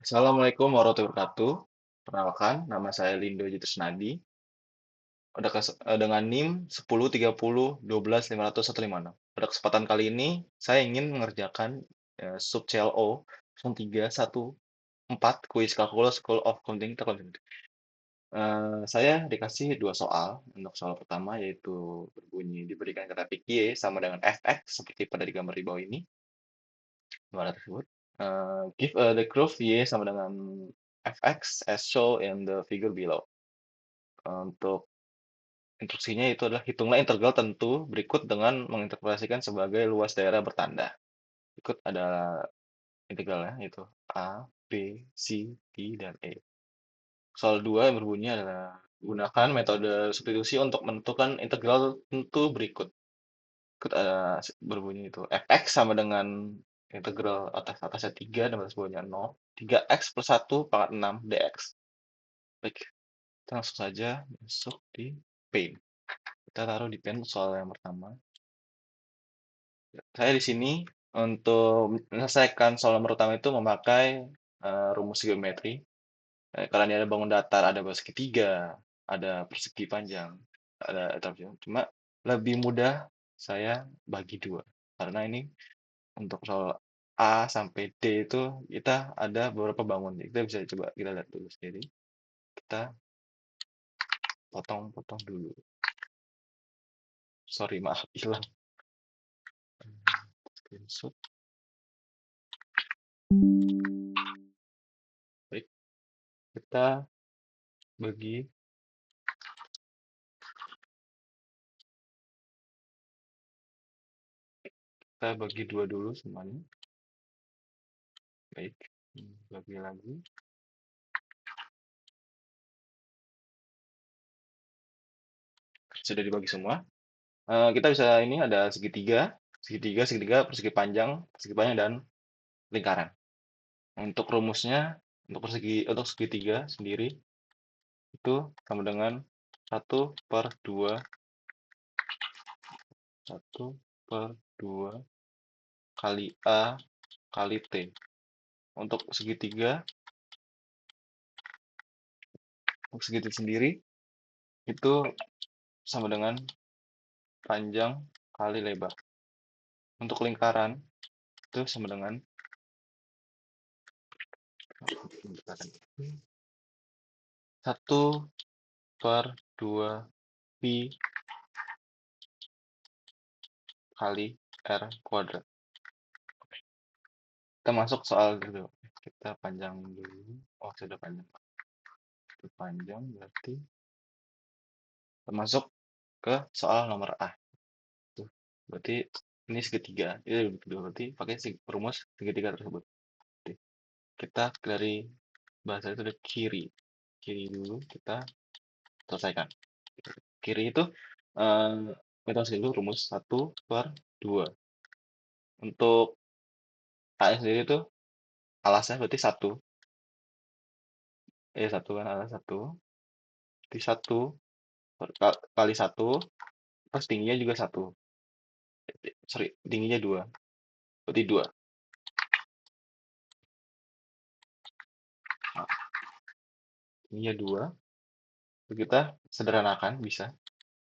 Assalamualaikum warahmatullahi wabarakatuh. Perkenalkan, nama saya Lindo Jitrisnadi. Dengan NIM 1030125156. Pada kesempatan kali ini, saya ingin mengerjakan sub CLO 0314 Kuis Kalkulus School of Accounting Technology. Saya dikasih dua soal. Untuk soal pertama yaitu berbunyi diberikan kata pik Y sama dengan fx seperti pada di gambar di bawah ini. Gimana tersebut? Give the curve Y sama dengan fx as shown in the figure below. Untuk instruksinya itu adalah hitunglah integral tentu berikut dengan menginterpretasikan sebagai luas daerah bertanda. Berikut ada integralnya yaitu A, B, C, D, dan E. Soal 2 yang berbunyi adalah gunakan metode substitusi untuk menentukan integral tentu berikut. Berikut ada berbunyi itu fx sama dengan integral atasnya 3 dan atas bawahnya 0. 3x plus 1 pangkat 6 dx. Baik, kita langsung saja masuk di Paint. Kita taruh di Paint soal yang pertama. Saya di sini untuk menyelesaikan soal nomor utama itu memakai rumus geometri. Karena ini ada bangun datar, ada persegi tiga, ada persegi panjang, ada cuma lebih mudah saya bagi dua. Karena ini untuk soal A sampai D itu kita ada beberapa bangun. Kita bisa coba kita lihat dulu sendiri. Kita potong-potong dulu. Sorry, maaf hilang. Screenshot. Baik, kita bagi dua dulu semuanya. Baik, bagi lagi. Sudah dibagi semua. Kita bisa ini ada segitiga, persegi panjang, dan lingkaran. Untuk rumusnya, untuk segitiga sendiri itu sama dengan 1/2 kali A kali T. Untuk segitiga sendiri itu sama dengan panjang kali lebar. Untuk lingkaran itu sama dengan 1/2 pi kali R kuadrat. Kita masuk soal dulu. Kita panjang dulu. Oh, sudah panjang. Itu panjang berarti kita masuk ke soal nomor A. Tuh, berarti ini segitiga. Ini berarti pakai rumus segitiga tersebut. Oke. Kita dari bahasa itu dari kiri. Kiri dulu kita selesaikan. Kiri itu kita masuk dulu rumus 1/2. Untuk A sendiri itu alasnya berarti 1. Satu kan alas 1. Berarti 1 kali 1 terus tingginya juga 1. Sorry, tingginya 2. Berarti 2. Nah, tingginya 2. Kita sederhanakan bisa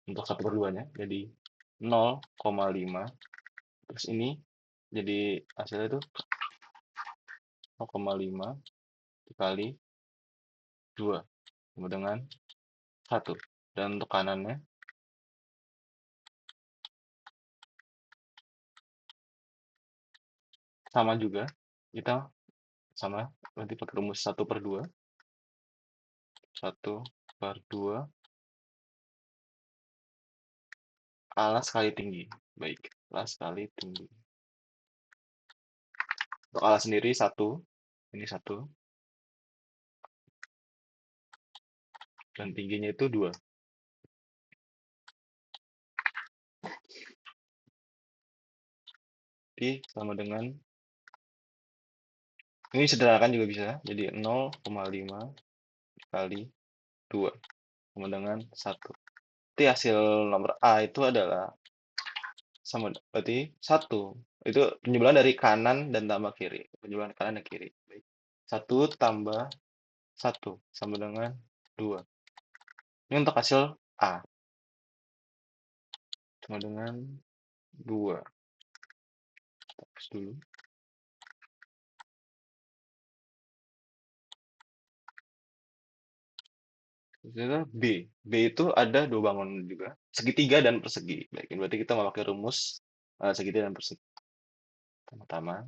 untuk 1/2-nya jadi 0,5. Terus ini jadi hasilnya itu 0,5 dikali 2 sama dengan 1. Dan untuk kanannya sama juga. Kita sama berarti pakai rumus 1/2. 1/2 alas kali tinggi. Baik, alas kali tinggi. Untuk alas sendiri 1. Ini 1. Dan tingginya itu 2. Jadi sama dengan ini sederhanakan juga bisa. Jadi 0,5 kali 2 sama dengan 1. Jadi hasil nomor A itu adalah sama berarti 1. Itu penjumlahan dari kanan dan tambah kiri. Penjumlahan kanan dan kiri. Baik. 1 tambah 1 sama dengan 2. Ini untuk hasil A, sama dengan 2. Hapus dulu. Ternyata B. B itu ada dua bangunan juga, segitiga dan persegi. Baik, berarti kita memakai rumus segitiga dan persegi. Pertama,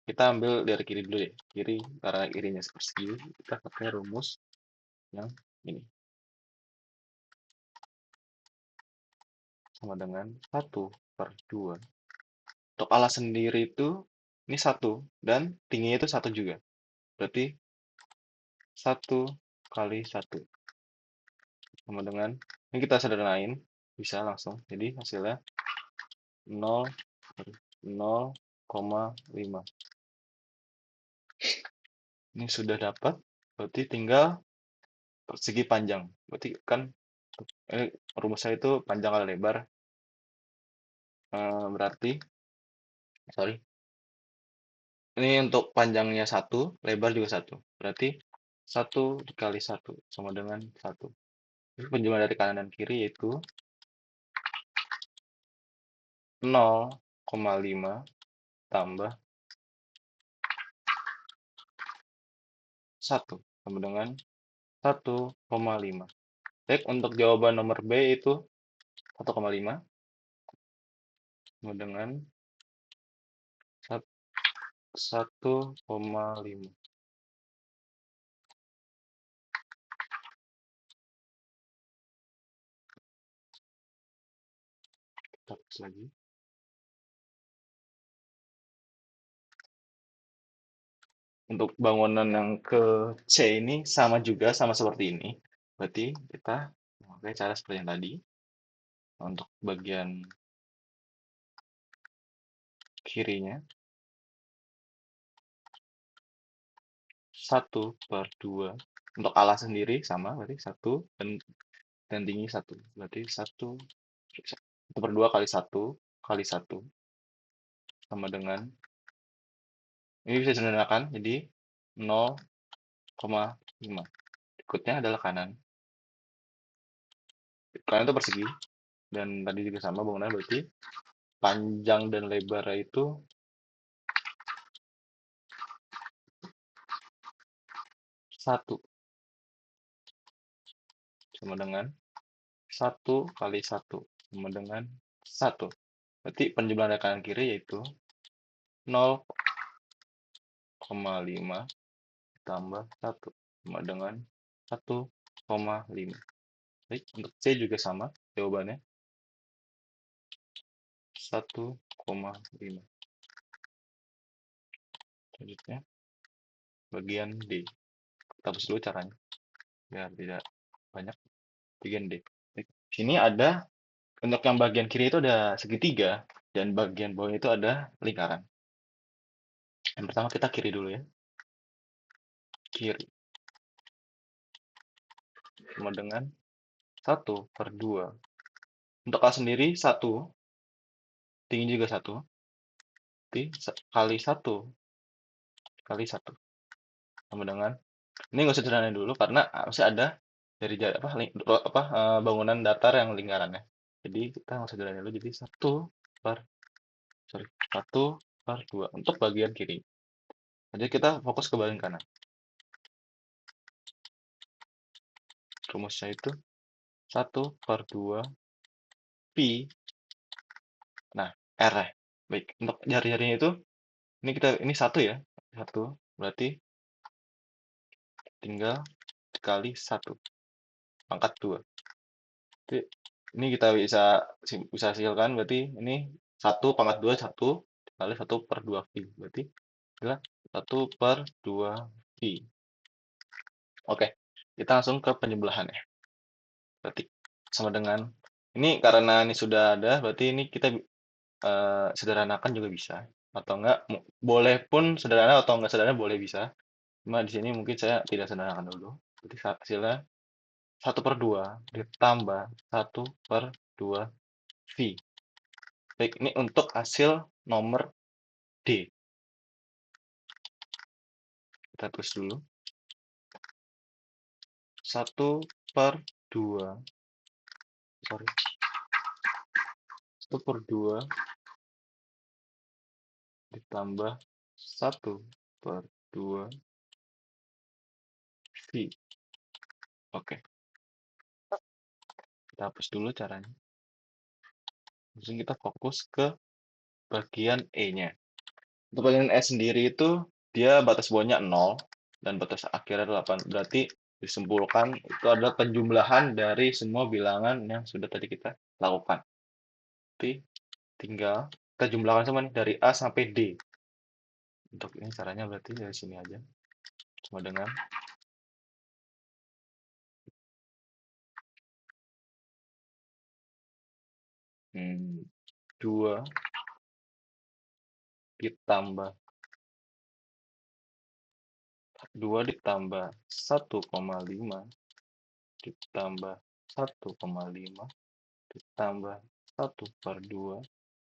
kita ambil dari kiri dulu ya. Kiri, karena kirinya persegi, kita pakai rumus yang ini. Sama dengan 1/2. Untuk alas sendiri itu, ini 1, dan tingginya itu 1 juga. Berarti 1 kali 1. Sama dengan, ini kita sederhanain, bisa langsung. Jadi hasilnya 0,5. Ini sudah dapat, berarti tinggal persegi panjang. Berarti kan rumus saya itu panjang kali lebar. Berarti, sorry, ini untuk panjangnya 1, lebar juga 1. Berarti 1 dikali 1 sama dengan 1. Jadi penjumlahan dari kanan dan kiri yaitu 0,5 tambah 1 sama dengan 1,5. Baik, untuk jawaban nomor B itu 1,5 sama dengan 1,5. Kita hapus lagi. Untuk bangunan yang ke C ini sama juga, sama seperti ini. Berarti kita memakai cara seperti yang tadi. Untuk bagian kirinya 1/2. Untuk alas sendiri sama, berarti 1 dan tinggi 1. Berarti 1/2 kali 1 kali 1 sama dengan, ini bisa disederhanakan jadi 0,5. Berikutnya adalah kanan. Kanan itu persegi, dan tadi juga sama bangunan, berarti panjang dan lebar itu 1 sama dengan 1 kali 1 sama dengan 1. Berarti penjumlahan dari kanan kiri yaitu 0,5 tambah 1 sama dengan 1,5. Baik, untuk C juga sama jawabannya 1,5. Selanjutnya bagian D. Kita hapus dulu caranya biar tidak banyak. Bagian D. Baik. Sini ada, untuk yang bagian kiri itu ada segitiga, dan bagian bawah itu ada lingkaran. Yang pertama kita kiri dulu ya. Kiri sama dengan 1/2. Untuk A sendiri 1, tinggi juga 1. Berarti kali 1 kali 1 sama dengan, ini nggak usah sederhanain dulu karena masih ada dari bangunan datar yang lingkarannya. Jadi kita nggak usah sederhanain dulu, jadi 1/2 untuk bagian kiri. Jadi kita fokus ke bagian kanan. Rumusnya itu 1/2 pi. Nah, R ya. Baik, untuk jari-jarinya itu ini 1 ya. 1 berarti tinggal dikali 1 pangkat 2. Jadi, ini kita bisa hasilkan, berarti ini 1 pangkat 2 1 dikali 1/2 pi. Berarti adalah 1/2 pi. Oke, kita langsung ke penjumlahan ya. Berarti sama dengan, ini karena ini sudah ada, berarti ini kita sederhanakan juga bisa, atau enggak boleh pun sederhana, atau enggak sederhana boleh bisa. Cuma di sini mungkin saya tidak sederhanakan dulu. Berarti hasilnya 1/2 ditambah 1/2 V. Baik, ini untuk hasil nomor D. Kita tulis dulu. 1/2. Sorry. 1/2 ditambah 1/2 V. Oke, kita hapus dulu caranya. Langsung kita fokus ke bagian E-nya. Untuk bagian E sendiri itu dia batas bawahnya 0 dan batas akhirnya 8. Berarti disimpulkan itu adalah penjumlahan dari semua bilangan yang sudah tadi kita lakukan. Tapi tinggal kita jumlahkan semua nih dari A sampai D. Untuk ini caranya berarti dari sini aja. Sama dengan 2 ditambah 1,5 ditambah 1,5 ditambah 1/2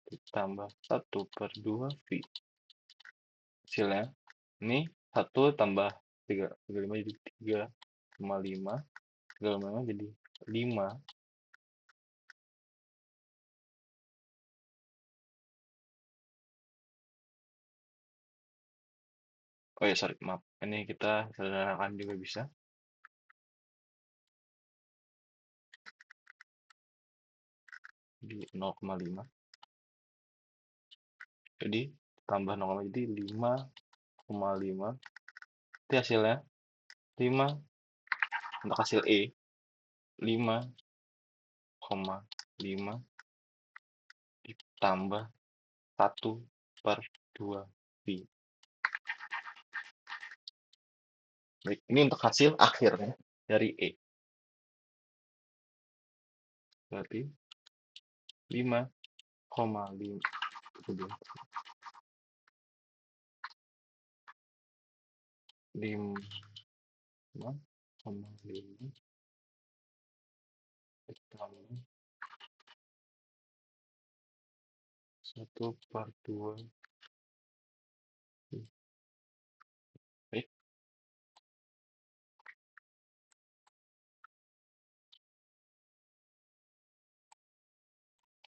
ditambah 1/2 V. Hasilnya ini 1 tambah 35 jadi 3,5, 3,5 jadi 5. Oh ya, sorry, maaf. Ini kita sederhanakan juga bisa. Di 0,5. Jadi tambah 0, jadi 5,5. Itu hasilnya 5 untuk hasil E. 5,5 ditambah 1/2 V. Baik, ini untuk hasil akhirnya dari E. Berarti 5,5 ditambah 1/2. Baik,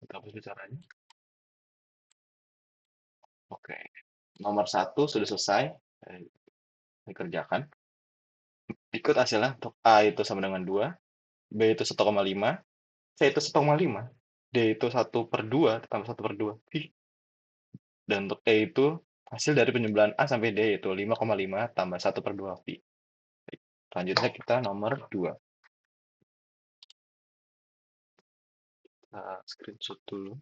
kita hapus caranya. Oke, nomor 1 sudah selesai dikerjakan. Ikut hasilnya untuk A itu sama dengan 2, B itu 1,5, C itu 1,5, D itu 1/2 tambah 1/2. Dan untuk E itu hasil dari penjumlahan A sampai D yaitu 5,5 tambah 1/2 V. Selanjutnya kita nomor 2. Kita screenshot dulu.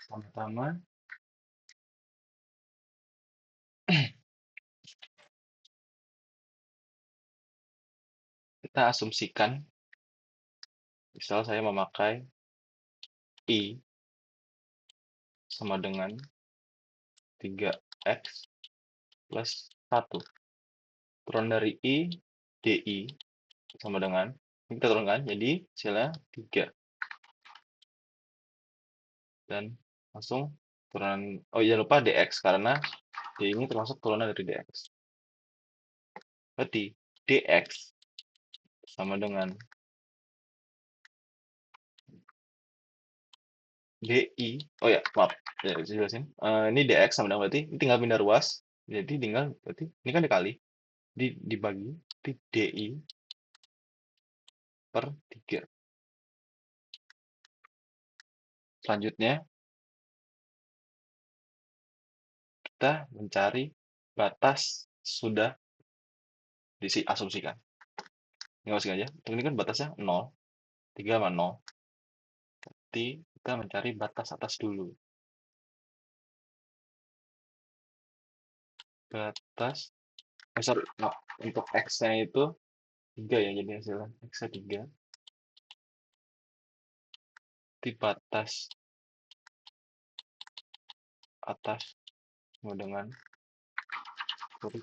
Pertama, kita asumsikan, misal saya memakai I sama dengan 3X plus 1. Turun dari I, DI sama dengan, ini kita turunkan, jadi hasilnya 3. Dan langsung turunan, oh jangan lupa DX, karena D ini termasuk turunan dari DX. Berarti DX sama dengan DI, oh ya maaf, ya, jelasin. Ini DX sama dengan berarti ini tinggal pindah ruas, jadi tinggal berarti ini kan dikali, dibagi di DI per 3. Selanjutnya kita mencari batas sudah diasumsikan. Ini masih aja. Ini kan batasnya 0, 3 sama 0. Jadi kita mencari batas atas dulu. Batas, sorry, no, untuk X-nya itu 3 ya, jadi hasilnya X-nya 3. Di batas atas sama dengan sorry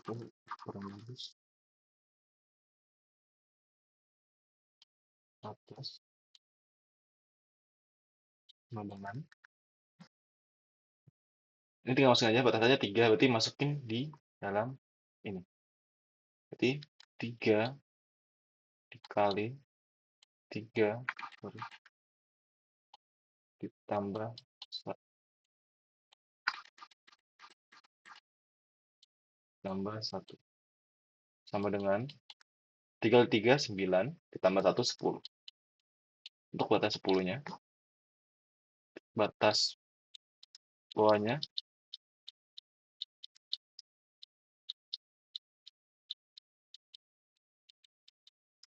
kurang bagus atas sama dengan ini tinggal masukin aja batasannya 3 berarti masukin di dalam ini berarti 3 dikali 3 sorry, ditambah tambah 1 sama dengan 3 kali 3 9 ditambah 1 10 untuk batas 10-nya batas bawahnya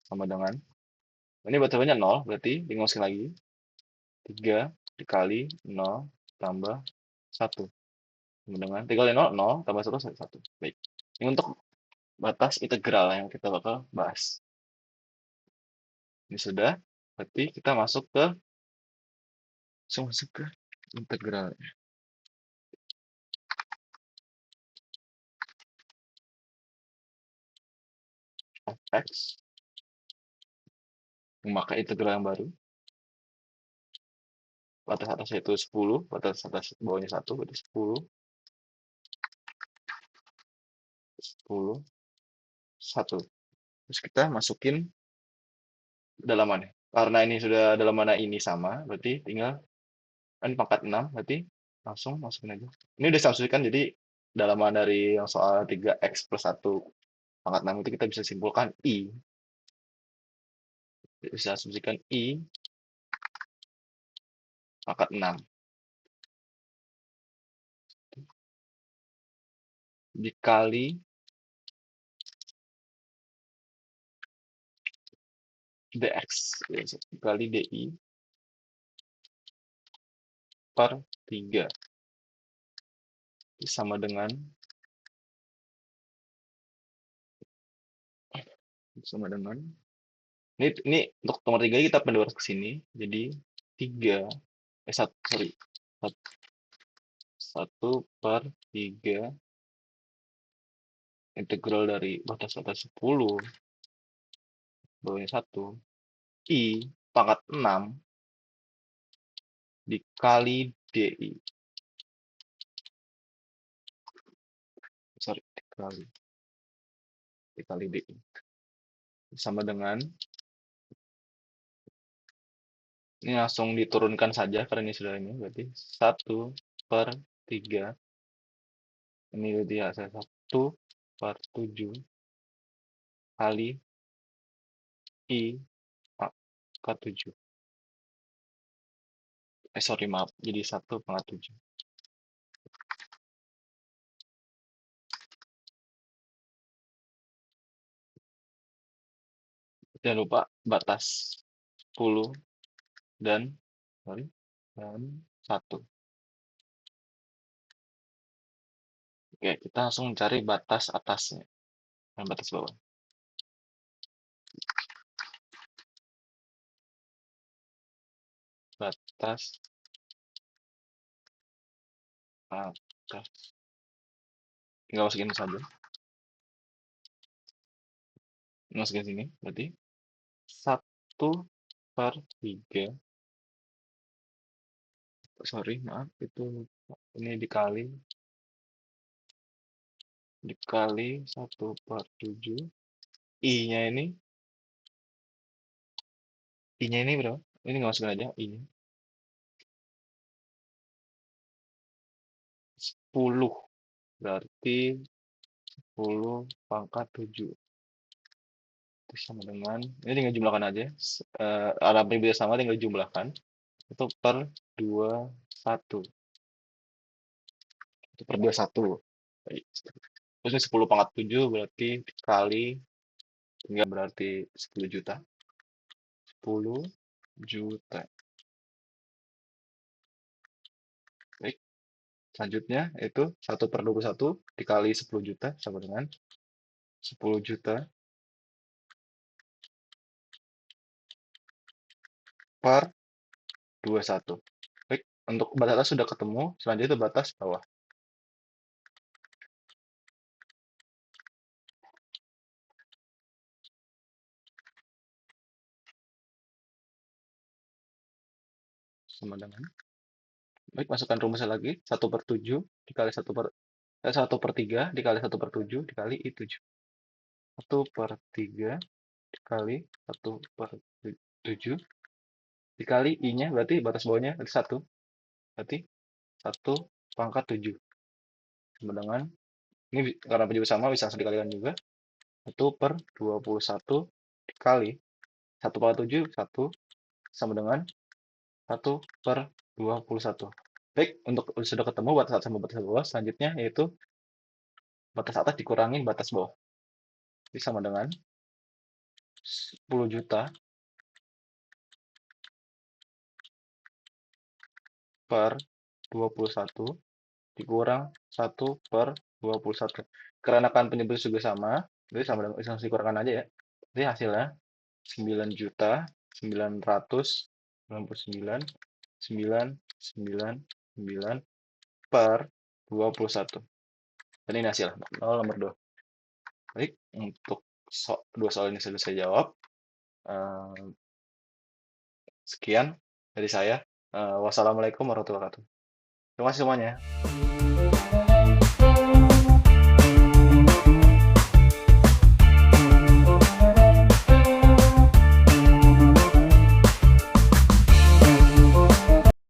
sama dengan ini batasannya 0 berarti dimasukin lagi 3 dikali 0 tambah 1 sama dengan 3 kali 0 0 tambah 1 1 baik ini untuk batas integral yang kita bakal bahas ini sudah berarti kita masuk ke integral of x memakai integral yang baru batas atasnya itu 10 batas atas bawahnya 1 berarti 10 10 1 terus kita masukin dalamannya karena ini sudah dalamannya ini sama berarti tinggal kan pangkat 6 berarti langsung masukin aja ini udah disubstitusikan jadi dalaman dari yang soal 3x plus 1 pangkat 6 itu kita bisa simpulkan i bisa asumsikan i pangkat 6 dikali dx ya, dikali di per 3 sama dengan ini untuk nomor 3 kita pendewar ke sini jadi 3 1 sorry 1 per 3 integral dari batas atas 10 bawahnya 1 i pangkat 6 dikali di sorry dikali di sama dengan ini langsung diturunkan saja karena ini sudah ini berarti 1 per 3 ini berarti ya 1 per 7 kali i pangkat 7 sorry maaf jadi 1 pangkat 7 jangan lupa batas 10 dan sorry dan 1 oke kita langsung mencari batas atasnya dan batas bawah batas atas tinggal masukin saja masukin sini berarti 1 per 3 sorry maaf itu ini dikali 1 per 7 i-nya ini berapa ini nggak masukin aja i-nya 10 berarti 10 pangkat 7 itu sama dengan ini tinggal jumlahkan aja ada beda sama tinggal jumlahkan itu per 21 itu per 21 baik. Terus ini 10 pangkat 7 berarti dikali tinggal berarti 10 juta 10 juta baik selanjutnya itu 1 per 21 dikali 10 juta sama dengan 10 juta per 21 baik untuk batas atas sudah ketemu selanjutnya itu batas bawah sama dengan, baik, masukkan rumusnya lagi, 1/7 dikali 1/3 dikali 1/7 dikali I7. 1/3 dikali 1/7 dikali I-nya, berarti batas bawahnya berarti 1. Berarti 1 pangkat 7 sama dengan, ini karena juga sama bisa langsung dikalikan juga, 1/21 dikali 1/7 1 sama dengan 1/21. Baik, untuk sudah ketemu batas atas sama batas bawah, selanjutnya yaitu batas atas dikurangi batas bawah. Jadi sama dengan 10 juta per 21 dikurang 1/21. Karena kan penyebut juga sama, jadi sama dengan langsung dikurangkan aja ya. Jadi hasilnya 9.999.999 per 21. Dan ini hasilnya 0 nomor 2. Baik, untuk dua soal ini sudah saya jawab. Sekian dari saya. Wassalamualaikum warahmatullahi wabarakatuh. Terima kasih semuanya.